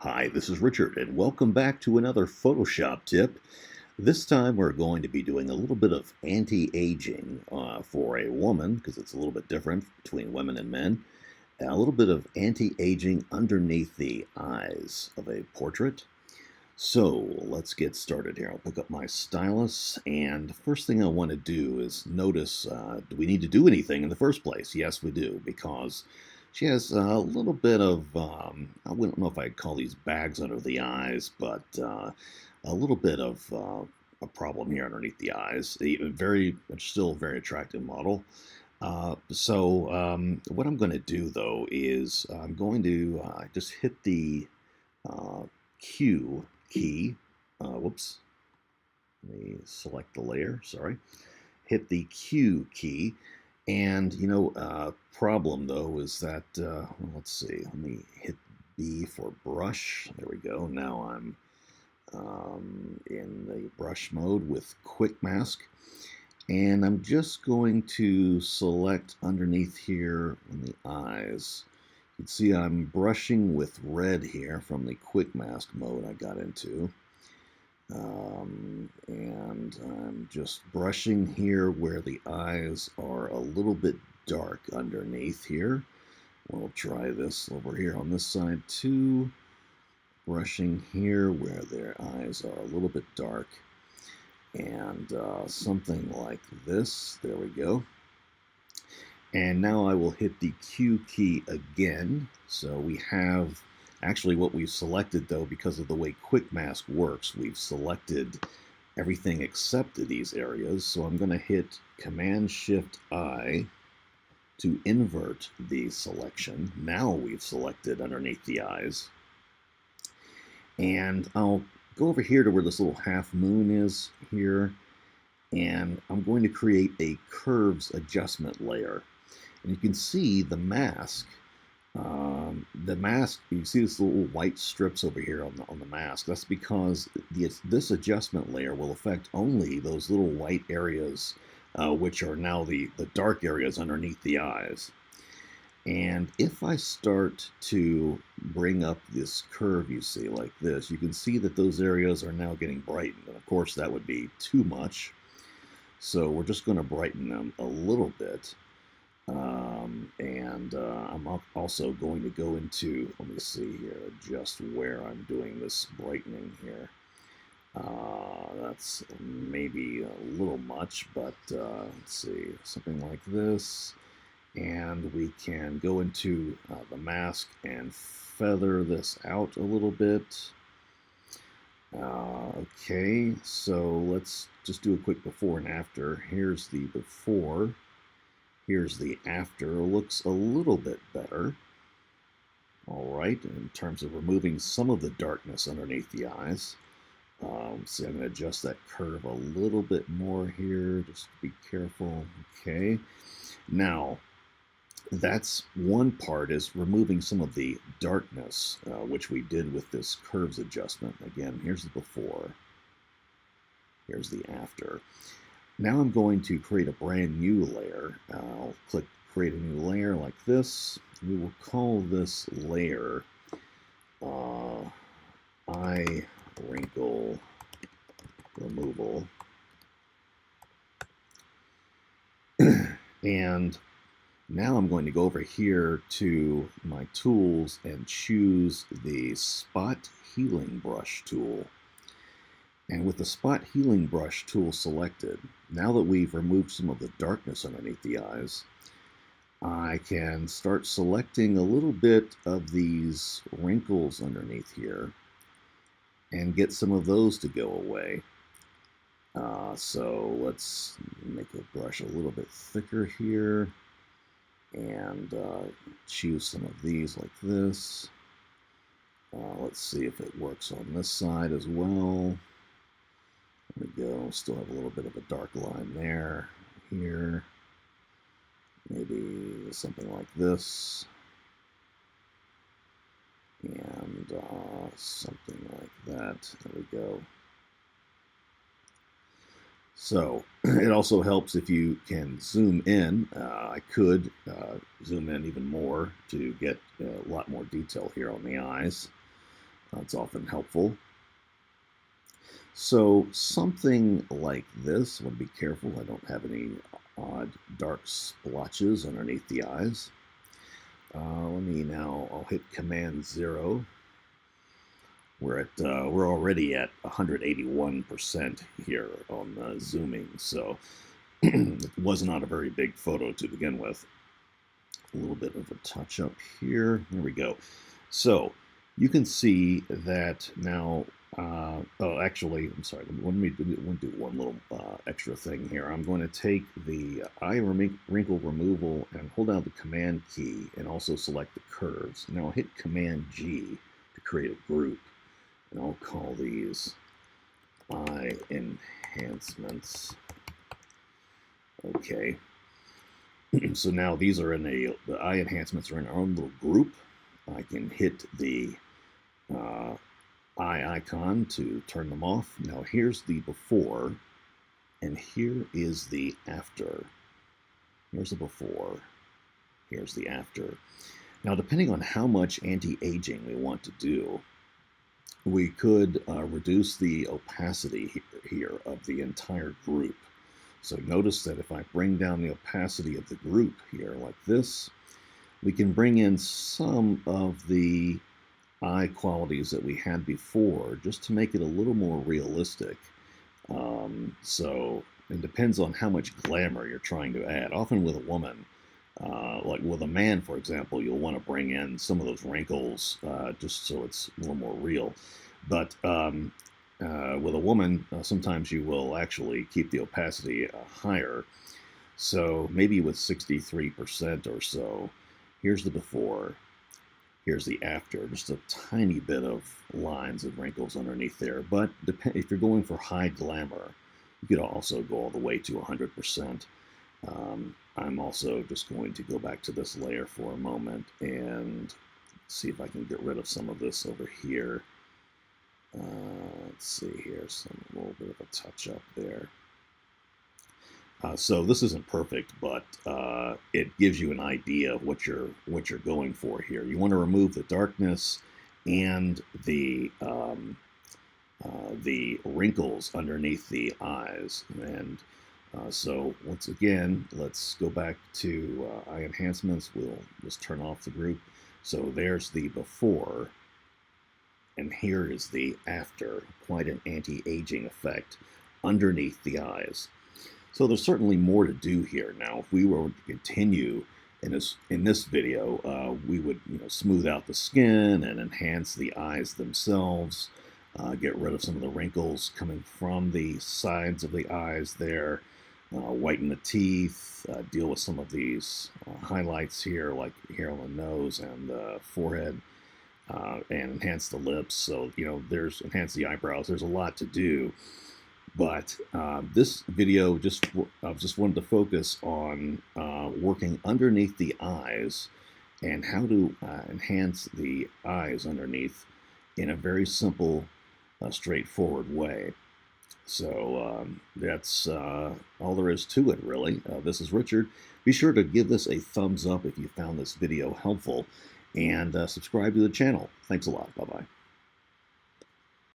Hi, this is Richard, and welcome back to another Photoshop tip. This time we're going to be doing a little bit of anti-aging for a woman, because it's a little bit different between women and men. A little bit of anti-aging underneath the eyes of a portrait. So let's get started here. I'll pick up my stylus, and the first thing I want to do is notice, do we need to do anything in the first place? Yes, we do, because she has a little bit of, I wouldn't know if I'd call these bags under the eyes, but a little bit of a problem here underneath the eyes. Still a very attractive model. What I'm going to do, though, is I'm going to just hit the uh, Q key. Whoops. Let me select the layer. Sorry. Hit the Q key. And, problem though is that, let's see. Let me hit B for brush. There we go. Now I'm in the brush mode with quick mask. And I'm just going to select underneath here in the eyes. You can see I'm brushing with red here from the quick mask mode I got into. And I'm just brushing here where the eyes are a little bit dark underneath here. We'll try this over here on this side too. Brushing here where their eyes are a little bit dark. And something like this. There we go. And now I will hit the Q key again. So we have actually what we've selected, though, because of the way quick mask works, we've selected everything except these areas. So I'm going to hit Command Shift I to invert the selection. Now we've selected underneath the eyes. And I'll go over here to where this little half moon is here, and I'm going to create a curves adjustment layer. And you can see the mask. You can see this little white strips over here on the mask. That's because this adjustment layer will affect only those little white areas, which are now the dark areas underneath the eyes. And if I start to bring up this curve, you see, like this, you can see that those areas are now getting brightened. And of course, that would be too much. So we're just going to brighten them a little bit. I'm also going to go into, let me see here, just where I'm doing this brightening here. That's maybe a little much, but let's see, something like this. And we can go into the mask and feather this out a little bit. Okay, so let's just do a quick before and after. Here's the before. Here's the after. Looks a little bit better. All right, in terms of removing some of the darkness underneath the eyes. See, I'm going to adjust that curve a little bit more here. Just be careful. Okay. Now, that's one part, is removing some of the darkness, which we did with this curves adjustment. Again, here's the before. Here's the after. Now I'm going to create a brand new layer. I'll click create a new layer like this. We will call this layer eye wrinkle removal. And now I'm going to go over here to my tools and choose the Spot Healing Brush tool. And with the Spot Healing Brush tool selected, now that we've removed some of the darkness underneath the eyes, I can start selecting a little bit of these wrinkles underneath here and get some of those to go away. So let's make the brush a little bit thicker here and choose some of these like this. Let's see if it works on this side as well. There we go. Still have a little bit of a dark line there. Here. Maybe something like this. And something like that. There we go. So it also helps if you can zoom in. I could zoom in even more to get a lot more detail here on the eyes. That's often helpful. So something like this, I want to be careful I don't have any odd dark splotches underneath the eyes. I'll hit Command 0. We're already at 181% here on zooming, so it was not a very big photo to begin with. A little bit of a touch up here. There we go. So you can see that now. Oh, actually, I'm sorry. Let me do one little extra thing here. I'm going to take the eye wrinkle removal and hold down the Command key and also select the curves. Now I'll hit Command G to create a group, and I'll call these eye enhancements. Okay. So now these are the eye enhancements are in our own little group. I can hit the eye icon to turn them off. Now here's the before, and here is the after. Here's the before, here's the after. Now depending on how much anti-aging we want to do, we could reduce the opacity here of the entire group. So notice that if I bring down the opacity of the group here like this, we can bring in some of the eye qualities that we had before just to make it a little more realistic. So it depends on how much glamour you're trying to add. Often with a woman, like with a man, for example, you'll want to bring in some of those wrinkles just so it's a little more real. But with a woman, sometimes you will actually keep the opacity higher. So maybe with 63% or so, here's the before, here's the after, just a tiny bit of lines and wrinkles underneath there. But if you're going for high glamour, you could also go all the way to 100%. I'm also just going to go back to this layer for a moment and see if I can get rid of some of this over here. Let's see here, a little bit of a touch up there. So this isn't perfect, but it gives you an idea of what you're going for here. You want to remove the darkness and the wrinkles underneath the eyes. And so once again, let's go back to eye enhancements. We'll just turn off the group. So there's the before, and here is the after. Quite an anti-aging effect underneath the eyes. So there's certainly more to do here. Now, if we were to continue in this video, we would smooth out the skin and enhance the eyes themselves, get rid of some of the wrinkles coming from the sides of the eyes there, whiten the teeth, deal with some of these highlights here, like here on the nose and the forehead, and enhance the lips. So, there's enhance the eyebrows. There's a lot to do. But this video just wanted to focus on working underneath the eyes and how to enhance the eyes underneath in a very simple, straightforward way. So that's all there is to it, really. This is Richard. Be sure to give this a thumbs up if you found this video helpful, and subscribe to the channel. Thanks a lot. Bye-bye.